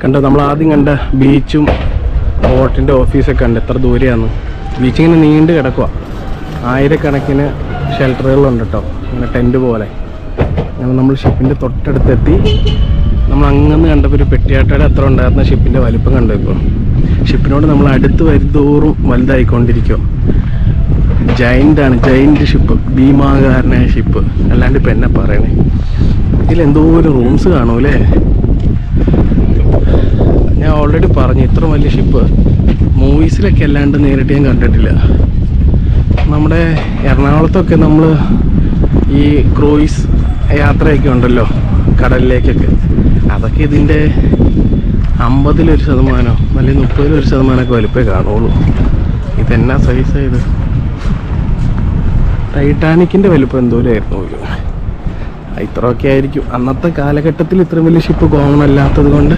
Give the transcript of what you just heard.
കണ്ടോ, നമ്മൾ ആദ്യം കണ്ട ബീച്ചും ബോട്ടിൻ്റെ ഓഫീസൊക്കെ ഉണ്ട്. എത്ര ദൂരെയാണ്. ബീച്ചിങ്ങനെ നീണ്ട് കിടക്കുക. ആയിരക്കണക്കിന് ഷെൽട്ടറുകളുണ്ട് കേട്ടോ, ഇങ്ങനെ ടെൻറ്റ് പോലെ. അങ്ങനെ നമ്മൾ ഷിപ്പിൻ്റെ തൊട്ടടുത്തെത്തി. നമ്മൾ അങ്ങനെ കണ്ടപ്പോൾ ഒരു പെട്ടിയാട്ടയുടെ അത്ര ഉണ്ടായിരുന്ന ഷിപ്പിൻ്റെ വലിപ്പം കണ്ടു. ഇപ്പോൾ ഷിപ്പിനോട് നമ്മൾ അടുത്ത് വരുന്തോറും വലുതായിക്കൊണ്ടിരിക്കുക. ജയൻ്റാണ്, ജയൻ്റ് ഷിപ്പ്, ഭീമാകാരനായ ഷിപ്പ്. അല്ലാണ്ട് ഇപ്പം എന്നെ പറയണേ, ഇതിലെന്തോ ഒരു റൂംസ് കാണൂല്ലേ. ഞാൻ ഓൾറെഡി പറഞ്ഞു, ഇത്ര വലിയ ഷിപ്പ് മൂവീസിലൊക്കെ അല്ലാണ്ട് നേരിട്ട് ഞാൻ കണ്ടിട്ടില്ല. നമ്മുടെ എറണാകുളത്തൊക്കെ നമ്മൾ ഈ ക്രൂയിസ് യാത്രയൊക്കെ ഉണ്ടല്ലോ കടലിലേക്കൊക്കെ, അതൊക്കെ ഇതിൻ്റെ 50% അല്ലെങ്കിൽ 30% വലിപ്പമേ കാണുള്ളൂ. ഇതെന്നാ സൈസാണ് ഇത്. ടൈറ്റാനിക്കിൻ്റെ വലിപ്പം എന്തോരായിരുന്നു പോലും. ഇത്രയൊക്കെ ആയിരിക്കും. അന്നത്തെ കാലഘട്ടത്തിൽ ഇത്രയും വലിയ ഷിപ്പ് കോമൺ അല്ലാത്തത് കൊണ്ട്